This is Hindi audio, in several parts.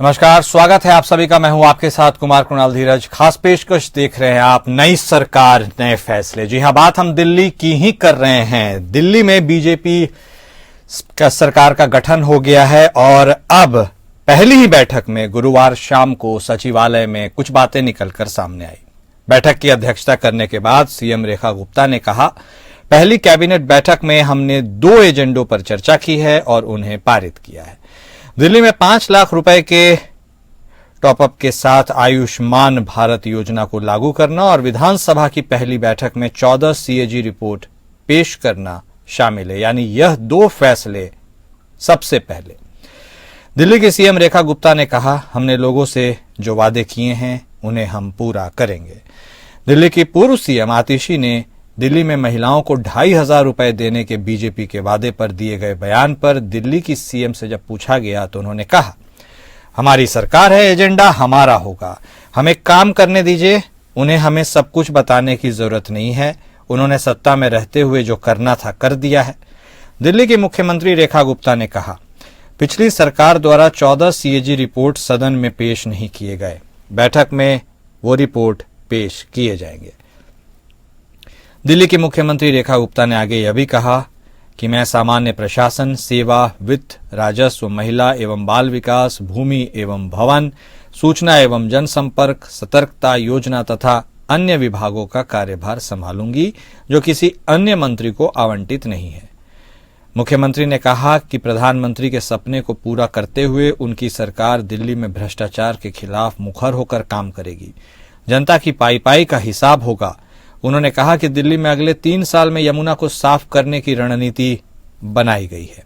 नमस्कार, स्वागत है आप सभी का। मैं हूं आपके साथ कुमार कुणाल धीरज। खास पेशकश देख रहे हैं आप, नई सरकार नए फैसले। जी हां, बात हम दिल्ली की ही कर रहे हैं। दिल्ली में बीजेपी का सरकार का गठन हो गया है और अब पहली ही बैठक में गुरुवार शाम को सचिवालय में कुछ बातें निकलकर सामने आई। बैठक की अध्यक्षता करने के बाद सीएम रेखा गुप्ता ने कहा, पहली कैबिनेट बैठक में हमने 2 एजेंडों पर चर्चा की है और उन्हें पारित किया है। दिल्ली में 5 लाख रुपए के टॉपअप के साथ आयुष्मान भारत योजना को लागू करना और विधानसभा की पहली बैठक में 14 सीएजी रिपोर्ट पेश करना शामिल है। यानी यह 2 फैसले सबसे पहले। दिल्ली के सीएम रेखा गुप्ता ने कहा, हमने लोगों से जो वादे किए हैं उन्हें हम पूरा करेंगे। दिल्ली की पूर्व सीएम आतिशी ने दिल्ली में महिलाओं को 2,500 रुपए देने के बीजेपी के वादे पर दिए गए बयान पर दिल्ली की सीएम से जब पूछा गया तो उन्होंने कहा, हमारी सरकार है, एजेंडा हमारा होगा, हमें काम करने दीजिए, उन्हें हमें सब कुछ बताने की जरूरत नहीं है। उन्होंने सत्ता में रहते हुए जो करना था कर दिया है। दिल्ली की मुख्यमंत्री रेखा गुप्ता ने कहा, पिछली सरकार द्वारा 14 सीएजी रिपोर्ट सदन में पेश नहीं किए गए, बैठक में वो रिपोर्ट पेश किए जाएंगे। दिल्ली की मुख्यमंत्री रेखा गुप्ता ने आगे यह भी कहा कि मैं सामान्य प्रशासन, सेवा, वित्त, राजस्व, महिला एवं बाल विकास, भूमि एवं भवन, सूचना एवं जनसंपर्क, सतर्कता योजना तथा अन्य विभागों का कार्यभार संभालूंगी जो किसी अन्य मंत्री को आवंटित नहीं है। मुख्यमंत्री ने कहा कि प्रधानमंत्री के सपने को पूरा करते हुए उनकी सरकार दिल्ली में भ्रष्टाचार के खिलाफ मुखर होकर काम करेगी। जनता की पाई पाई का हिसाब होगा। उन्होंने कहा कि दिल्ली में अगले 3 साल में यमुना को साफ करने की रणनीति बनाई गई है।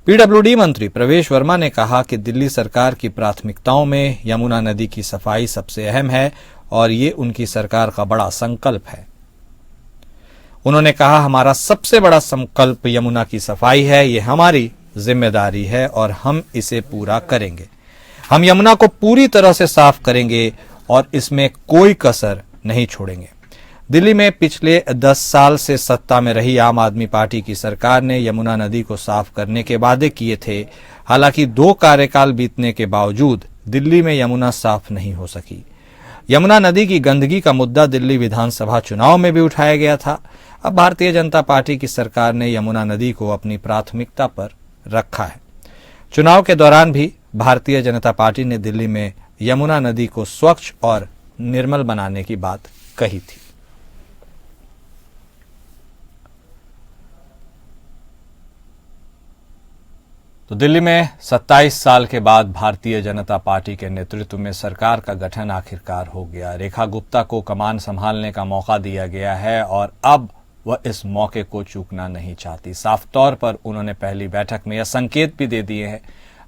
पीडब्ल्यूडी मंत्री प्रवेश वर्मा ने कहा कि दिल्ली सरकार की प्राथमिकताओं में यमुना नदी की सफाई सबसे अहम है और ये उनकी सरकार का बड़ा संकल्प है। उन्होंने कहा, हमारा सबसे बड़ा संकल्प यमुना की सफाई है, ये हमारी जिम्मेदारी है और हम इसे पूरा करेंगे। हम यमुना को पूरी तरह से साफ करेंगे और इसमें कोई कसर नहीं छोड़ेंगे। दिल्ली में पिछले 10 साल से सत्ता में रही आम आदमी पार्टी की सरकार ने यमुना नदी को साफ करने के वादे किए थे। हालांकि 2 कार्यकाल बीतने के बावजूद दिल्ली में यमुना साफ नहीं हो सकी। यमुना नदी की गंदगी का मुद्दा दिल्ली विधानसभा चुनाव में भी उठाया गया था। अब भारतीय जनता पार्टी की सरकार ने यमुना नदी को अपनी प्राथमिकता पर रखा है। चुनाव के दौरान भी भारतीय जनता पार्टी ने दिल्ली में यमुना नदी को स्वच्छ और निर्मल बनाने की बात कही थी। तो दिल्ली में 27 साल के बाद भारतीय जनता पार्टी के नेतृत्व में सरकार का गठन आखिरकार हो गया। रेखा गुप्ता को कमान संभालने का मौका दिया गया है और अब वह इस मौके को चूकना नहीं चाहती। साफ तौर पर उन्होंने पहली बैठक में यह संकेत भी दे दिए हैं,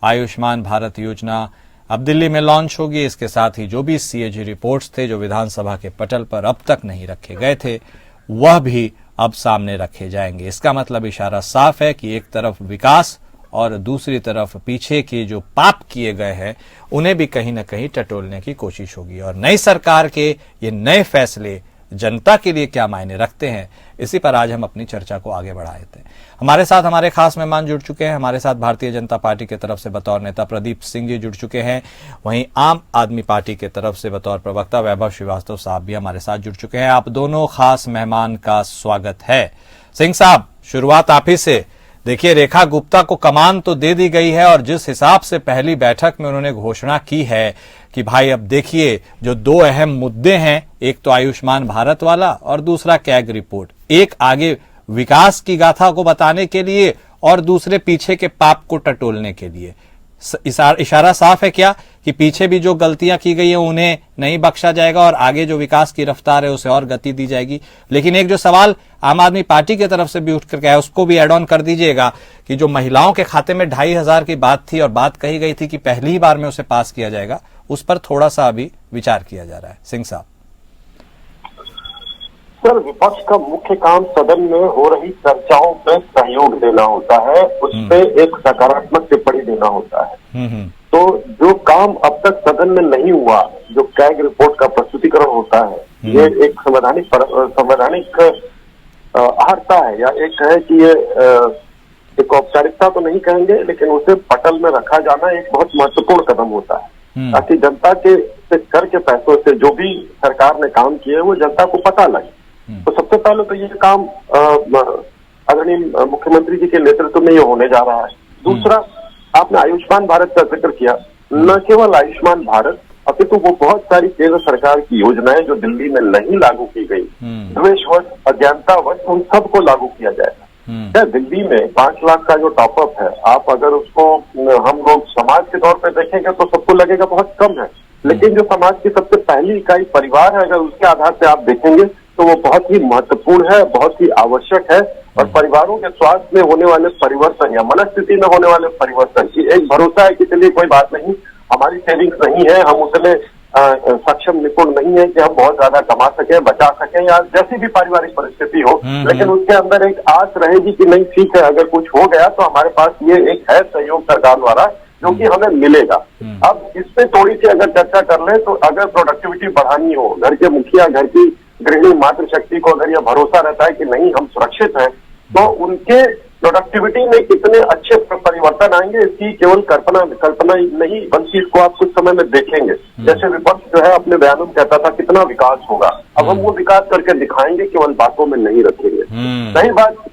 आयुष्मान भारत योजना अब दिल्ली में लॉन्च होगी। इसके साथ ही जो भी सीएजी रिपोर्ट्स थे जो विधानसभा के पटल पर अब तक नहीं रखे गए थे, वह भी अब सामने रखे जाएंगे। इसका मतलब इशारा साफ है कि एक तरफ विकास और दूसरी तरफ पीछे के जो पाप किए गए हैं उन्हें भी कहीं न कहीं टटोलने की कोशिश होगी। और नई सरकार के ये नए फैसले जनता के लिए क्या मायने रखते हैं, इसी पर आज हम अपनी चर्चा को आगे बढ़ाते हैं। हमारे साथ हमारे खास मेहमान जुड़ चुके हैं। हमारे साथ भारतीय जनता पार्टी की तरफ से बतौर नेता प्रदीप सिंह जी जुड़ चुके हैं। वहीं आम आदमी पार्टी की तरफ से बतौर प्रवक्ता वैभव श्रीवास्तव साहब भी हमारे साथ जुड़ चुके हैं। आप दोनों खास मेहमान का स्वागत है। सिंह साहब, शुरुआत आप ही से। देखिए, रेखा गुप्ता को कमान तो दे दी गई है और जिस हिसाब से पहली बैठक में उन्होंने घोषणा की है कि भाई अब देखिए जो 2 अहम मुद्दे हैं, एक तो आयुष्मान भारत वाला और दूसरा कैग रिपोर्ट, एक आगे विकास की गाथा को बताने के लिए और दूसरे पीछे के पाप को टटोलने के लिए। इशारा साफ है क्या कि पीछे भी जो गलतियां की गई है उन्हें नहीं बख्शा जाएगा और आगे जो विकास की रफ्तार है उसे और गति दी जाएगी। लेकिन एक जो सवाल आम आदमी पार्टी की तरफ से भी उठ करके आया, उसको भी एड ऑन कर दीजिएगा कि जो महिलाओं के खाते में 2,500 की बात थी और बात कही गई थी कि पहली ही बार में उसे पास किया जाएगा, उस पर थोड़ा सा अभी विचार किया जा रहा है। सिंह साहब। सर, विपक्ष का मुख्य काम सदन में हो रही चर्चाओं पे सहयोग देना होता है, उस पे एक सकारात्मक टिप्पणी देना होता है। तो जो काम अब तक सदन में नहीं हुआ, जो कैग रिपोर्ट का प्रस्तुतिकरण होता है, ये एक संवैधानिक अहर्ता है या एक है कि ये एक औपचारिकता तो नहीं कहेंगे, लेकिन उसे पटल में रखा जाना एक बहुत महत्वपूर्ण कदम होता है। ताकि जनता के से कर के पैसों से जो भी सरकार ने काम किए वो जनता को पता लगे। तो सबसे पहले तो ये काम आदरणीय मुख्यमंत्री जी के नेतृत्व में ये होने जा रहा है। दूसरा, आपने आयुष्मान भारत का जिक्र किया। न केवल आयुष्मान भारत अपितु वो बहुत सारी केंद्र सरकार की योजनाएं जो दिल्ली में नहीं लागू की गई, द्वेषवश अज्ञानतावश उन सबको लागू किया जाएगा। क्या दिल्ली में 5 लाख का जो टॉपअप है, आप अगर उसको हम लोग समाज के तौर पर देखेंगे तो सबको लगेगा बहुत कम है, लेकिन जो समाज की सबसे पहली इकाई परिवार है, अगर उसके आधार पे आप देखेंगे तो वो बहुत ही महत्वपूर्ण है, बहुत ही आवश्यक है। और परिवारों के स्वास्थ्य में होने वाले परिवर्तन या मनस्थिति में होने वाले परिवर्तन की एक भरोसा है कि चलिए कोई बात नहीं, हमारी सेविंग्स नहीं है, हम उतने सक्षम निपुण नहीं है कि हम बहुत ज्यादा कमा सकें, बचा सकें, या जैसी भी पारिवारिक परिस्थिति हो, लेकिन उसके अंदर एक आस रहेगी कि नहीं ठीक है, अगर कुछ हो गया तो हमारे पास ये एक है सहयोग सरकार द्वारा जो कि हमें मिलेगा। अब इस पे थोड़ी सी अगर चर्चा कर ले तो अगर प्रोडक्टिविटी बढ़ानी हो, घर के मुखिया, घर की गृहिणी मातृशक्ति को अगर यह भरोसा रहता है कि नहीं हम सुरक्षित हैं, तो उनके प्रोडक्टिविटी में कितने अच्छे परिवर्तन आएंगे इसकी केवल कल्पना नहीं बल्कि इसको आप कुछ समय में देखेंगे। जैसे विपक्ष जो है अपने बयानों में कहता था कितना विकास होगा, अब हम वो विकास करके दिखाएंगे, केवल बातों में नहीं रखेंगे। सही बात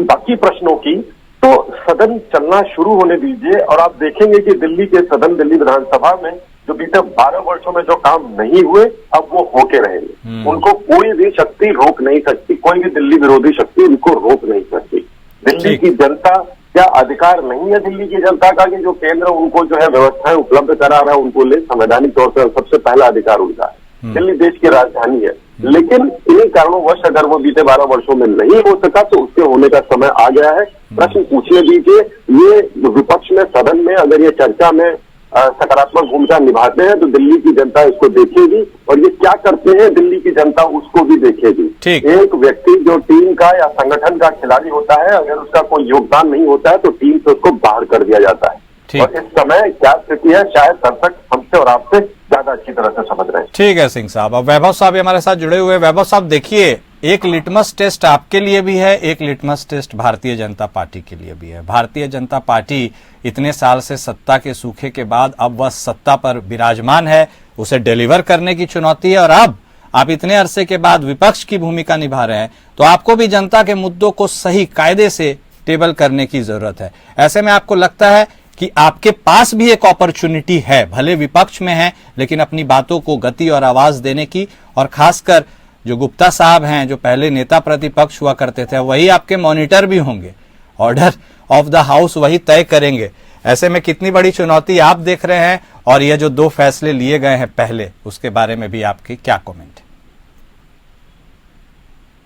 बाकी प्रश्नों की, तो सदन चलना शुरू होने दीजिए और आप देखेंगे कि दिल्ली के सदन, दिल्ली विधानसभा में जो बीते 12 वर्षों में जो काम नहीं हुए अब वो होके रहेंगे। उनको कोई भी शक्ति रोक नहीं सकती, कोई भी दिल्ली विरोधी शक्ति उनको रोक नहीं सकती। दिल्ली की जनता, क्या अधिकार नहीं है दिल्ली की जनता का कि जो केंद्र उनको जो है व्यवस्थाएं उपलब्ध करा रहा है उनको ले? संवैधानिक तौर पर सबसे पहला अधिकार उनका है। दिल्ली देश की राजधानी है, लेकिन इन्हीं कारणों अगर वो बीते 12 वर्षों में नहीं हो सका तो उसके होने का समय आ गया है। प्रश्न पूछने दीजिए, ये विपक्ष में, सदन में अगर ये चर्चा में सकारात्मक भूमिका निभाते हैं तो दिल्ली की जनता इसको देखेगी, और ये क्या करते हैं दिल्ली की जनता उसको भी देखेगी। एक व्यक्ति जो टीम का या संगठन का खिलाड़ी होता है, अगर उसका कोई योगदान नहीं होता है तो टीम से उसको बाहर कर दिया जाता है। और इस समय क्या स्थिति है शायद दर्शक हमसे और आपसे ज्यादा अच्छी तरह से समझ रहे हैं। ठीक है सिंह साहब। अब वैभव साहब हमारे साथ जुड़े हुए। वैभव साहब देखिए, एक लिटमस टेस्ट आपके लिए भी है, एक litmus test Bharatiya Janata party के लिए भी है। भारतीय जनता पार्टी इतने साल से सत्ता के सूखे के बाद अब वह सत्ता पर विराजमान है, उसे डिलीवर करने की चुनौती है, और अब आप इतने अरसे के बाद विपक्ष की भूमिका निभा रहे हैं, तो आपको भी जनता के मुद्दों को सही कायदे से टेबल करने की जरूरत है। ऐसे में आपको लगता है कि आपके पास भी एक अपॉर्चुनिटी है, भले विपक्ष में है लेकिन अपनी बातों को गति और आवाज देने की, और खासकर जो गुप्ता साहब हैं जो पहले नेता प्रतिपक्ष हुआ करते थे वही आपके मॉनिटर भी होंगे, ऑर्डर ऑफ द हाउस वही तय करेंगे। ऐसे में कितनी बड़ी चुनौती आप देख रहे हैं, और ये जो 2 फैसले लिए गए हैं पहले, उसके बारे में भी आपके क्या कमेंट है?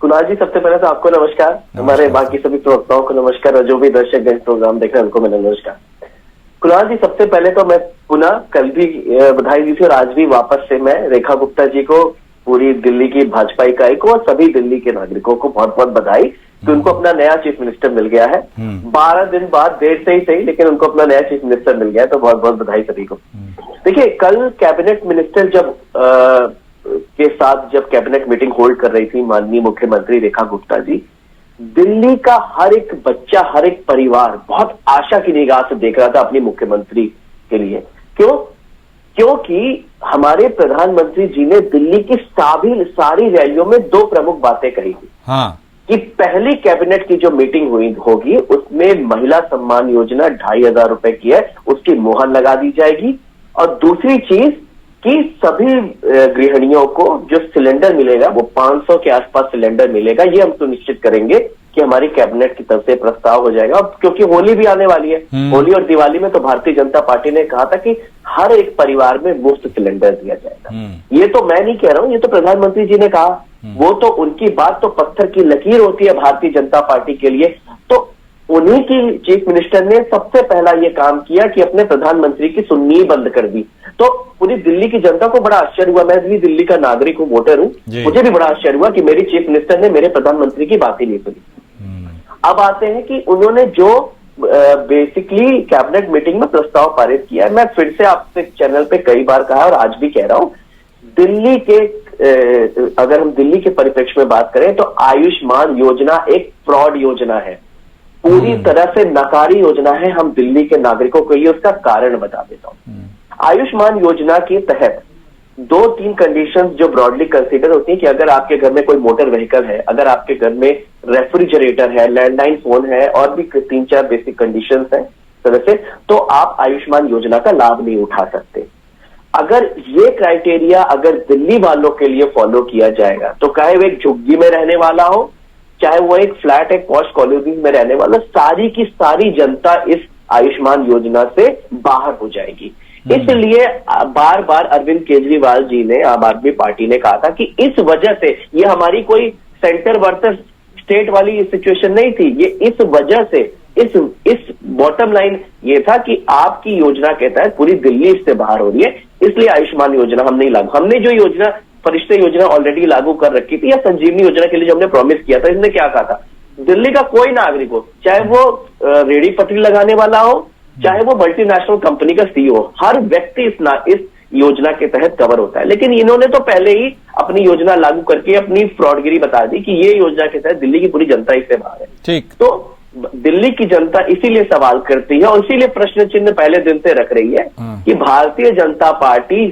कुणाल जी, सबसे पहले तो आपको नमस्कार, हमारे बाकी सभी प्रवक्ताओं को नमस्कार, और जो भी दर्शक प्रोग्राम देख रहे हैं उनको मेरा नमस्कार। कुणाल जी, सबसे पहले तो मैं पुनः कल भी बधाई दी थी और आज भी वापस से मैं रेखा गुप्ता जी को, पूरी दिल्ली की भाजपा इकाई को और सभी दिल्ली के नागरिकों को बहुत बहुत बधाई कि उनको अपना नया चीफ मिनिस्टर मिल गया है। 12 दिन बाद, देर से ही सही, लेकिन उनको अपना नया चीफ मिनिस्टर मिल गया है, तो बहुत बहुत बधाई सभी को। देखिए, कल कैबिनेट मिनिस्टर के साथ जब कैबिनेट मीटिंग होल्ड कर रही थी माननीय मुख्यमंत्री रेखा गुप्ता जी, दिल्ली का हर एक बच्चा, हर एक परिवार बहुत आशा की निगाह से देख रहा था अपनी मुख्यमंत्री के लिए। क्योंकि हमारे प्रधानमंत्री जी ने दिल्ली की सारी रैलियों में 2 प्रमुख बातें कही थी। कि पहली कैबिनेट की जो मीटिंग होगी उसमें महिला सम्मान योजना 2500 रुपए की है, उसकी मुहर लगा दी जाएगी, और दूसरी चीज कि सभी गृहिणियों को जो सिलेंडर मिलेगा वो 500 के आसपास सिलेंडर मिलेगा। ये हम सुनिश्चित करेंगे कि हमारी कैबिनेट की तरफ से प्रस्ताव हो जाएगा। क्योंकि होली भी आने वाली है, होली और दिवाली में तो भारतीय जनता पार्टी ने कहा था कि हर एक परिवार में मुफ्त सिलेंडर दिया जाएगा। ये तो मैं नहीं कह रहा हूं, ये तो प्रधानमंत्री जी ने कहा। वो तो उनकी बात तो पत्थर की लकीर होती है भारतीय जनता पार्टी के लिए। तो उन्हीं की चीफ मिनिस्टर ने सबसे पहला ये काम किया कि अपने प्रधानमंत्री की सुननी बंद कर दी। तो पूरी दिल्ली की जनता को बड़ा आश्चर्य हुआ, मैं भी दिल्ली का नागरिक हूं, वोटर हूं, मुझे भी बड़ा आश्चर्य हुआ कि मेरी चीफ मिनिस्टर ने मेरे प्रधानमंत्री की बात ही नहीं सुनी। अब आते हैं कि उन्होंने जो बेसिकली कैबिनेट मीटिंग में प्रस्ताव पारित किया, मैं फिर से आपसे चैनल पे कई बार कहा और आज भी कह रहा हूं, दिल्ली के अगर हम दिल्ली के परिप्रेक्ष्य में बात करें तो आयुष्मान योजना एक फ्रॉड योजना है, पूरी तरह से नकारी योजना है। हम दिल्ली के नागरिकों को ये उसका कारण बता देता हूं। आयुष्मान योजना के तहत 2-3 कंडीशंस जो ब्रॉडली कंसीडर होती हैं कि अगर आपके घर में कोई मोटर व्हीकल है, अगर आपके घर में रेफ्रिजरेटर है, लैंडलाइन फोन है और भी 3-4 बेसिक कंडीशंस हैं तरह से, तो आप आयुष्मान योजना का लाभ नहीं उठा सकते। अगर ये क्राइटेरिया अगर दिल्ली वालों के लिए फॉलो किया जाएगा तो चाहे वो एक झुग्गी में रहने वाला हो, चाहे वो एक फ्लैट एक पॉश कॉलोनी में रहने वाला, सारी की सारी जनता इस आयुष्मान योजना से बाहर हो जाएगी। इसलिए बार बार अरविंद केजरीवाल जी ने, आम आदमी पार्टी ने कहा था कि इस वजह से, ये हमारी कोई सेंटर वर्सेस स्टेट वाली सिचुएशन नहीं थी, ये इस वजह से इस बॉटम लाइन ये था कि आपकी योजना के तहत पूरी दिल्ली इससे बाहर हो रही है, इसलिए आयुष्मान योजना हम नहीं लागू, हमने जो योजना फरिश्ते योजना ऑलरेडी लागू कर रखी थी, या संजीवनी योजना के लिए जो हमने प्रॉमिस किया था, इसने क्या कहा था, दिल्ली का कोई नागरिक हो, चाहे वो रेडी पटरी लगाने वाला हो, चाहे वो मल्टीनेशनल कंपनी का सीईओ, हर व्यक्ति इस योजना के तहत कवर होता है। लेकिन इन्होंने तो पहले ही अपनी योजना लागू करके अपनी फ्रॉडगिरी बता दी कि ये योजना के तहत दिल्ली की पूरी जनता इससे बाहर है। ठीक, तो दिल्ली की जनता इसीलिए सवाल करती है और इसीलिए प्रश्न चिन्ह पहले दिन से रख रही है कि भारतीय जनता पार्टी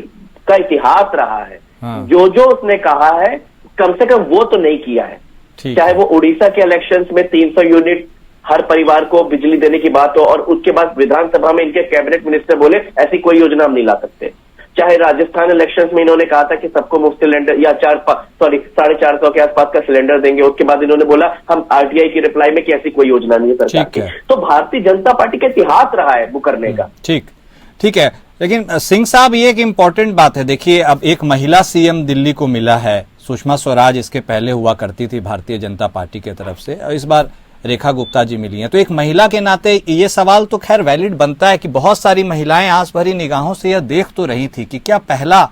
का इतिहास रहा है, जो जो उसने कहा है कम से कम वो तो नहीं किया है। चाहे वो उड़ीसा के इलेक्शंस में 300 यूनिट हर परिवार को बिजली देने की बात हो और उसके बाद विधानसभा में इनके कैबिनेट मिनिस्टर बोले ऐसी कोई योजना हम नहीं ला सकते, चाहे राजस्थान इलेक्शंस में इन्होंने कहा था कि सबको मुफ्त सिलेंडर या 450 के आसपास का सिलेंडर देंगे, उसके बाद इन्होंने बोला हम आरटीआई की रिप्लाई में कि ऐसी कोई योजना नहीं है सरकार की। तो भारतीय जनता पार्टी का इतिहास रहा है वो करने का। ठीक है, लेकिन सिंह साहब ये एक इम्पोर्टेंट बात है, देखिए अब एक महिला सीएम दिल्ली को मिला है, सुषमा स्वराज इसके पहले हुआ करती थी भारतीय जनता पार्टी की तरफ से, और इस बार रेखा गुप्ता जी मिली हैं, तो एक महिला के नाते ये सवाल तो खैर वैलिड बनता है कि बहुत सारी महिलाएं आस भरी निगाहों से यह देख तो रही थी कि क्या पहला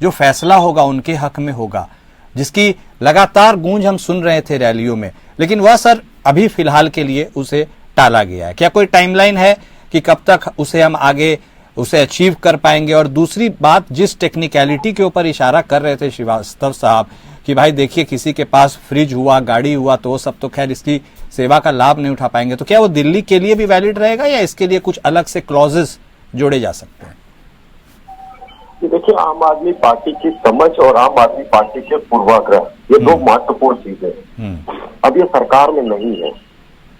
जो फैसला होगा उनके हक में होगा, जिसकी लगातार गूंज हम सुन रहे थे रैलियों में, लेकिन वह सर अभी फिलहाल के लिए उसे टाला गया है। क्या कोई टाइमलाइन है कि कब तक उसे हम आगे उसे अचीव कर पाएंगे? और दूसरी बात, जिस टेक्निकलिटी के ऊपर इशारा कर रहे थे श्रीवास्तव साहब कि भाई देखिए किसी के पास फ्रिज हुआ, गाड़ी हुआ, तो वो सब तो खैर इसकी सेवा का लाभ नहीं उठा पाएंगे, तो क्या वो दिल्ली के लिए भी वैलिड रहेगा या इसके लिए कुछ अलग से क्लॉजेस जोड़े जा सकते हैं? देखिए, आम आदमी पार्टी की समझ और आम आदमी पार्टी के पूर्वाग्रह, ये दो महत्वपूर्ण चीजें हैं। अब ये सरकार में नहीं है,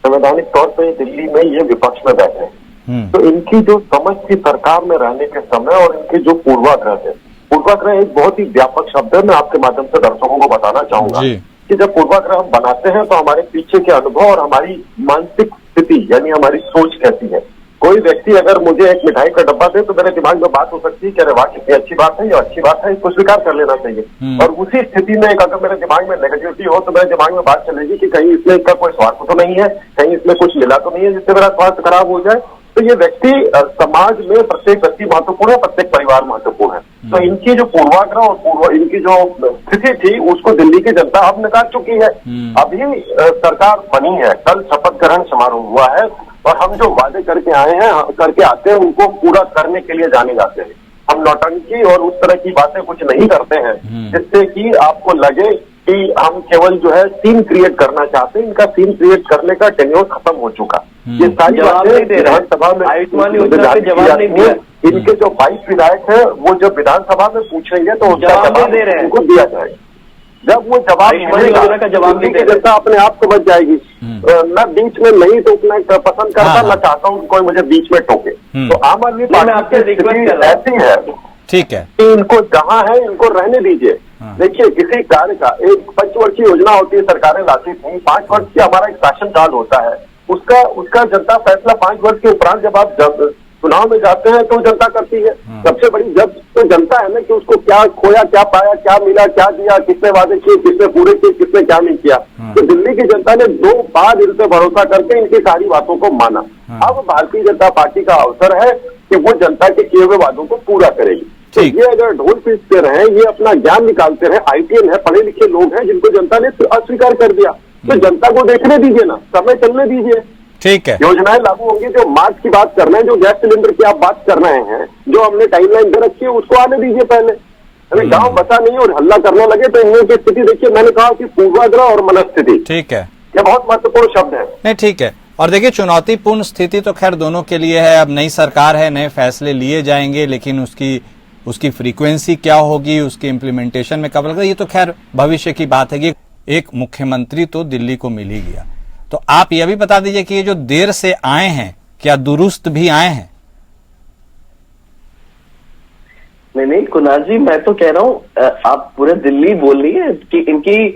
संवैधानिक तौर पर दिल्ली में ये विपक्ष में बैठे हैं, तो इनकी जो समझ थी सरकार में रहने के समय और इनके जो पूर्वाग्रह है, पूर्वाग्रह एक बहुत ही व्यापक शब्द है, मैं आपके माध्यम से दर्शकों को बताना चाहूंगा कि जब पूर्वाग्रह हम बनाते हैं तो हमारे पीछे के अनुभव और हमारी मानसिक स्थिति यानी हमारी सोच कैसी है। कोई व्यक्ति अगर मुझे एक मिठाई का डब्बा दे तो मेरे दिमाग में बात हो सकती है कि अरे वाह कितनी अच्छी बात है, ये अच्छी बात है, इसको स्वीकार कर लेना चाहिए। और उसी स्थिति में अगर मेरे दिमाग में नेगेटिविटी हो तो मेरे दिमाग में बात चलेगी कि कहीं इसमें इसका कोई स्वार्थ तो नहीं है, कहीं इसमें कुछ मिला तो नहीं है जिससे मेरा स्वास्थ्य खराब हो जाए। तो ये व्यक्ति समाज में प्रत्येक व्यक्ति महत्वपूर्ण है, प्रत्येक परिवार महत्वपूर्ण है। तो इनकी जो पूर्वाग्रह और इनकी जो स्थिति थी उसको दिल्ली की जनता अब नकार चुकी है। अभी सरकार बनी है, कल शपथ ग्रहण समारोह हुआ है और हम जो वादे करके आए हैं, करके आते हैं, उनको पूरा करने के लिए जाने जाते हैं। हम नौटंकी और उस तरह की बातें कुछ नहीं करते हैं जिससे कि आपको लगे कि हम केवल जो है सीन क्रिएट करना चाहते हैं। इनका सीन क्रिएट करने का टेन्योर खत्म हो चुका। ये सारी बातें विधानसभा में आयुष्मान योजना पे जवाब नहीं दिया। इनके जो 22 विधायक हैं वो जब विधानसभा में पूछेंगे तो जवाब दे रहे हैं, उनको दिया जाएगा। जब वो जवाब का जवाब नहीं देगा जनता अपने आप को बच जाएगी। मैं बीच में नहीं टोकना पसंद करता, मैं चाहता हूँ कोई मुझे बीच में टोके। तो आम आदमी पार्टी ऐसी है, ठीक है, इनको जहां है इनको रहने दीजिए। देखिए, किसी कार्य का एक 5 वर्षीय योजना होती है, सरकारें लाती थी, 5 वर्ष की हमारा एक शासन काल होता है, उसका जनता फैसला 5 वर्ष के उपरांत जब आप चुनाव में जाते हैं तो जनता करती है। सबसे बड़ी जब तो जनता है ना कि उसको क्या खोया, क्या पाया, क्या मिला, क्या दिया, किसने वादे किए, किसने पूरे किए, किसने क्या नहीं किया। तो दिल्ली की जनता ने 2 बार इन पे भरोसा करके इनकी सारी बातों को माना। अब भारतीय जनता पार्टी का अवसर है कि वो जनता के किए हुए वादों को पूरा करेगी। तो ये अगर ढोल पीटते रहे, ये अपना ज्ञान निकालते रहे, आईटीएन है, पढ़े लिखे लोग हैं जिनको जनता ने अस्वीकार कर दिया, तो जनता को देखने दीजिए ना, समय चलने दीजिए। ठीक है, योजनाएं लागू होंगी। जो मार्च की बात कर रहे हैं, जो गैस सिलेंडर की आप बात कर रहे हैं, जो हमने टाइमलाइन दे रखी है उसको आने दीजिए पहले। अरे गांव बचा नहीं और हल्ला करने लगे तो इन लोगों की स्थिति देखिए। मैंने कहा कि पूर्वाग्रह और मनस्थिति, ठीक है, ये बहुत महत्वपूर्ण शब्द है। नहीं ठीक है, और देखिए, चुनौतीपूर्ण स्थिति तो खैर दोनों के लिए है। अब नई सरकार है, नए फैसले लिए जाएंगे, लेकिन उसकी फ्रीक्वेंसी क्या होगी, उसकी इम्प्लीमेंटेशन में कब लगेगा, ये तो खैर भविष्य की बात है कि एक मुख्यमंत्री तो दिल्ली को मिल ही गया। तो आप यह भी बता दीजिए कि ये जो देर से आए हैं, क्या दुरुस्त भी आए हैं? नहीं कुणाल जी, मैं तो कह रहा हूँ आप पूरे दिल्ली बोल रही है कि इनकी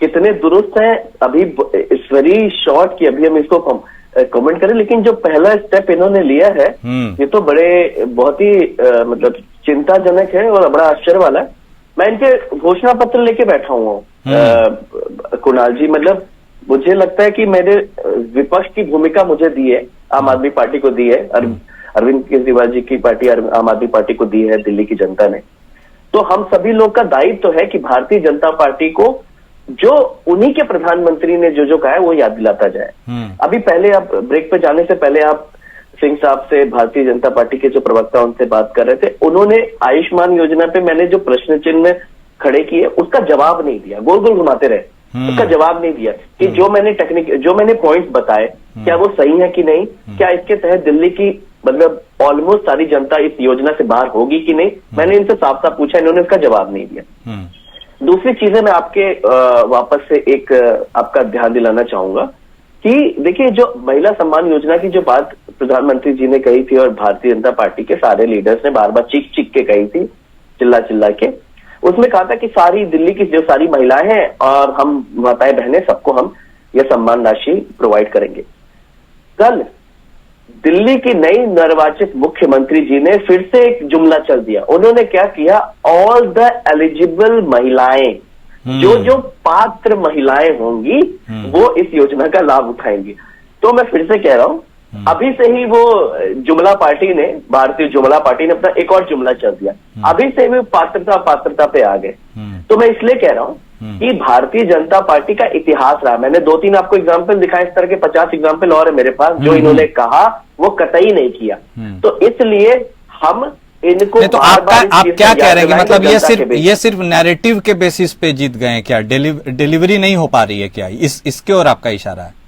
कितने दुरुस्त हैं। अभी इट्स वेरी शॉर्ट कि अभी हम इसको कमेंट करें, लेकिन जो पहला स्टेप इन्होंने लिया है ये तो बहुत ही मतलब चिंताजनक है और बड़ा आश्चर्य वाला है। मैं इनके घोषणा पत्र लेके बैठा हुआ हूँ कुणाल जी। मतलब मुझे लगता है कि मेरे विपक्ष की भूमिका मुझे दी है, आम आदमी पार्टी को दी है, अरविंद केजरीवाल जी की पार्टी आम आदमी पार्टी को दी है दिल्ली की जनता ने। तो हम सभी लोग का दायित्व तो है कि भारतीय जनता पार्टी को जो उन्हीं के प्रधानमंत्री ने जो कहा है वो याद दिलाता जाए। अभी पहले आप ब्रेक पे जाने से पहले आप सिंह साहब से, भारतीय जनता पार्टी के जो प्रवक्ता उनसे बात कर रहे थे, उन्होंने आयुष्मान योजना पे मैंने जो प्रश्न चिन्ह खड़े किए उसका जवाब नहीं दिया, गोल गोल घुमाते रहे, उसका जवाब नहीं दिया कि जो मैंने पॉइंट्स बताए क्या वो सही है कि नहीं, क्या इसके तहत दिल्ली की मतलब ऑलमोस्ट सारी जनता इस योजना से बाहर होगी कि नहीं। मैंने इनसे साफ साफ पूछा, इन्होंने इसका जवाब नहीं दिया। दूसरी चीजें मैं आपके वापस से एक आपका ध्यान दिलाना चाहूंगा कि देखिए, जो महिला सम्मान योजना की जो बात प्रधानमंत्री जी ने कही थी और भारतीय जनता पार्टी के सारे लीडर्स ने बार बार चीख चीख के कही थी, चिल्ला चिल्ला के, उसमें कहा था कि सारी दिल्ली की जो सारी महिलाएं हैं और हम माताएं बहनें सबको हम यह सम्मान राशि प्रोवाइड करेंगे। कल दिल्ली की नई निर्वाचित मुख्यमंत्री जी ने फिर से एक जुमला चल दिया। उन्होंने क्या किया, ऑल द एलिजिबल महिलाएं, जो पात्र महिलाएं होंगी वो इस योजना का लाभ उठाएंगी। तो मैं फिर से कह रहा हूं, अभी से ही वो जुमला पार्टी ने, भारतीय जुमला पार्टी ने अपना एक और जुमला चल दिया, अभी से भी पात्रता पे आ गए। तो मैं इसलिए कह रहा हूं कि भारतीय जनता पार्टी का इतिहास रहा, मैंने 2-3 आपको एग्जाम्पल दिखाए, इस तरह के 50 एग्जाम्पल और है मेरे पास, जो इन्होंने कहा वो कतई नहीं किया। तो इसलिए हम इनको नहीं, तो आप क्या कह रहे हैं कि मतलब ये सिर्फ नैरेटिव के बेसिस पे जीत गए हैं क्या? डिलीवरी नहीं हो पा रही है क्या? इसके और आपका इशारा है?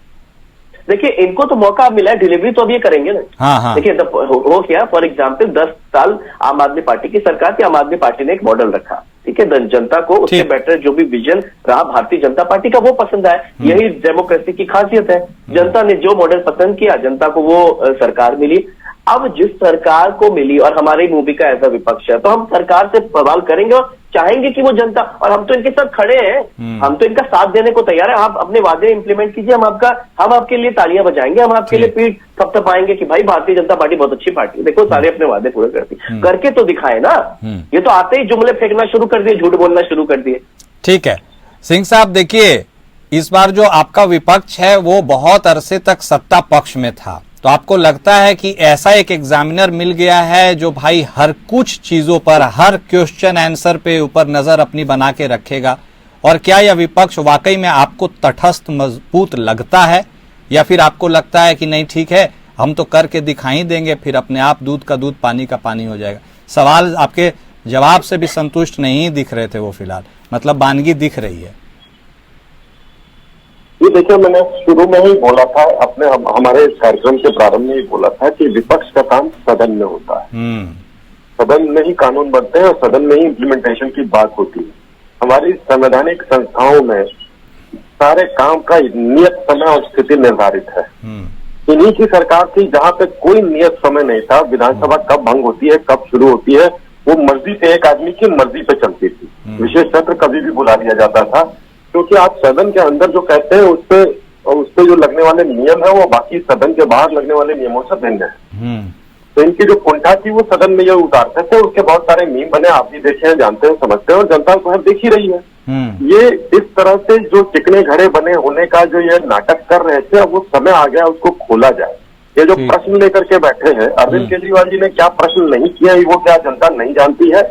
देखिए, इनको तो मौका मिला है, डिलीवरी तो अब ये करेंगे ना। हाँ। देखिए हो क्या, फॉर एग्जाम्पल 10 साल आम आदमी पार्टी की सरकार थी, आम आदमी पार्टी ने एक मॉडल रखा, ठीक है, जनता को उससे बेटर जो भी विजन रहा भारतीय जनता पार्टी का वो पसंद आया। यही डेमोक्रेसी की खासियत है, जनता ने जो मॉडल पसंद किया, जनता को वो सरकार मिली। अब जिस सरकार को मिली, और हमारी भूमिका ऐसा विपक्ष है, तो हम सरकार से सवाल करेंगे और चाहेंगे कि वो जनता, और हम तो इनके साथ खड़े हैं, हम तो इनका साथ देने को तैयार है। आप अपने वादे इंप्लीमेंट कीजिए, हम आपके लिए तालियां बजाएंगे, हम आपके लिए पीठ थपथपाएंगे कि भाई भारतीय जनता पार्टी बहुत अच्छी पार्टी है, देखो सारे अपने वादे पूरे करती, करके तो दिखाए ना। ये तो आते ही जुमले फेंकना शुरू कर दिए, झूठ बोलना शुरू कर दिए। ठीक है सिंह साहब, देखिए इस बार जो आपका विपक्ष है वो बहुत अरसे तक सत्ता पक्ष में था, तो आपको लगता है कि ऐसा एक एग्जामिनर मिल गया है जो भाई हर कुछ चीजों पर, हर क्वेश्चन आंसर पे ऊपर नजर अपनी बना के रखेगा? और क्या यह विपक्ष वाकई में आपको तटस्थ मजबूत लगता है, या फिर आपको लगता है कि नहीं ठीक है हम तो करके दिखाई देंगे, फिर अपने आप दूध का दूध पानी का पानी हो जाएगा? सवाल आपके जवाब से भी संतुष्ट नहीं दिख रहे थे वो फिलहाल, मतलब वानगी दिख रही है। ये देखिए, मैंने शुरू में ही बोला था, अपने हमारे कार्यक्रम के प्रारंभ में ही बोला था कि विपक्ष का काम सदन में होता है, सदन में ही कानून बनते हैं और सदन में ही इम्प्लीमेंटेशन की बात होती है। हमारी संवैधानिक संस्थाओं में सारे काम का नियत समय और स्थिति निर्धारित है। इन्हीं की सरकार थी जहां पे कोई नियत समय नहीं था, विधानसभा कब भंग होती है, कब शुरू होती है, वो मर्जी से, एक आदमी की मर्जी पे चलती थी। विशेष सत्र कभी भी बुला लिया जाता था, क्योंकि आप सदन के अंदर जो कहते हैं उसपे जो लगने वाले नियम है वो बाकी सदन के बाहर लगने वाले नियमों से भिन्न है। तो इनकी जो कुंठा थी वो सदन में ये उतारते थे, उसके बहुत सारे मीम बने, आप भी देखे हैं, जानते हैं, समझते हैं, और जनता तो देख ही रही है। ये इस तरह से जो चिकने घड़े बने होने का जो ये नाटक कर रहे थे, अब वो समय आ गया उसको खोला जाए। ये जो प्रश्न लेकर के बैठे हैं, अरविंद केजरीवाल जी ने क्या प्रश्न नहीं किया, वो क्या जनता नहीं जानती है?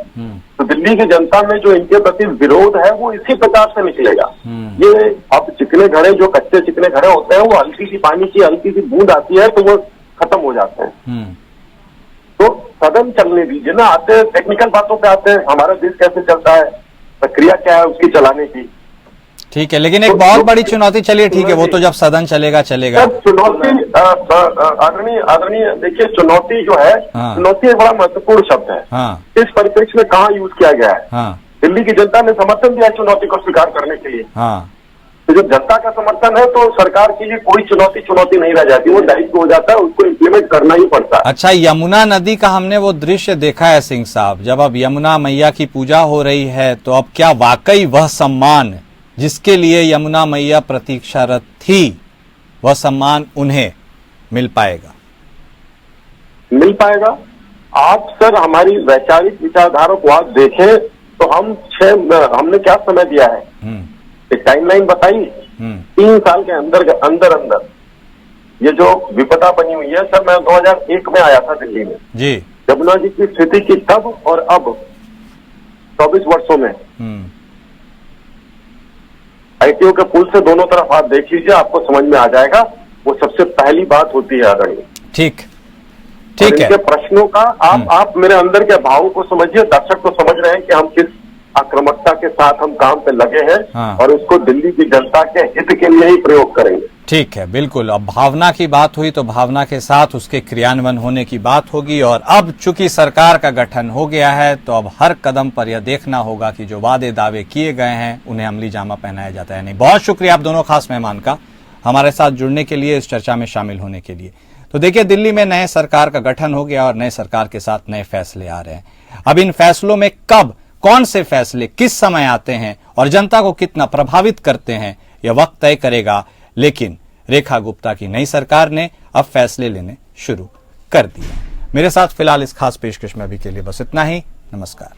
तो दिल्ली की जनता में जो इनके प्रति विरोध है वो इसी प्रकार से निकलेगा। ये अब चिकने घड़े, जो कच्चे चिकने घड़े होते हैं, वो हल्की सी पानी की हल्की सी बूंद आती है तो वो खत्म हो जाते हैं। तो सदन चलने दीजिए ना, आते टेक्निकल बातों पे आते हैं, हमारा देश कैसे चलता है, प्रक्रिया क्या है उसकी चलाने की। ठीक है, लेकिन एक बहुत बड़ी चुनौती, चलिए ठीक है, वो तो जब सदन चलेगा सर चुनौती आदरणीय देखिए, चुनौती जो है, हाँ। चुनौती एक बड़ा महत्वपूर्ण शब्द है। हाँ इस परिप्रेक्ष्य में कहाँ यूज किया गया है? हाँ दिल्ली की जनता ने समर्थन दिया चुनौती को स्वीकार करने के लिए। हाँ, तो जब जनता का समर्थन है तो सरकार के लिए कोई चुनौती नहीं रह जाती, वो दायित्व हो जाता है, उसको इम्प्लीमेंट करना ही पड़ता है। अच्छा, यमुना नदी का हमने वो दृश्य देखा है सिंह साहब, जब अब यमुना मैया की पूजा हो रही है, तो अब क्या वाकई वह सम्मान जिसके लिए यमुना मैया प्रतीक्षारत थी, वह सम्मान उन्हें मिल पाएगा? मिल पाएगा। आप सर हमारी वैचारिक विचारधारा को आप देखें तो हमने क्या समय दिया है, एक टाइमलाइन बताई, 3 साल के अंदर ये जो विपदा बनी हुई है। सर मैं 2001 में आया था दिल्ली में जी, यमुना जी की स्थिति की तब और अब 24 वर्षों में। आईटीओ के पुल से दोनों तरफ आप देख लीजिए, आपको समझ में आ जाएगा। वो सबसे पहली बात होती है आदरणीय। ठीक और है। इनके प्रश्नों का आप मेरे अंदर के भावों को समझिए, दर्शक को समझ रहे हैं कि हम किस आक्रामकता के साथ हम काम पे लगे हैं। हाँ। और उसको दिल्ली की जनता के हित के लिए ही प्रयोग करेंगे। ठीक है, बिल्कुल। अब भावना की बात हुई तो भावना के साथ उसके क्रियान्वयन होने की बात होगी, और अब चूंकि सरकार का गठन हो गया है तो अब हर कदम पर यह देखना होगा कि जो वादे दावे किए गए हैं उन्हें अमली जामा पहनाया जाता है नहीं। बहुत शुक्रिया आप दोनों खास मेहमान का हमारे साथ जुड़ने के लिए, इस चर्चा में शामिल होने के लिए। तो देखिए, दिल्ली में नए सरकार का गठन हो गया और नए सरकार के साथ नए फैसले आ रहे हैं। अब इन फैसलों में कब कौन से फैसले किस समय आते हैं और जनता को कितना प्रभावित करते हैं, यह वक्त तय करेगा। लेकिन रेखा गुप्ता की नई सरकार ने अब फैसले लेने शुरू कर दिए। मेरे साथ फिलहाल इस खास पेशकश में अभी के लिए बस इतना ही। नमस्कार।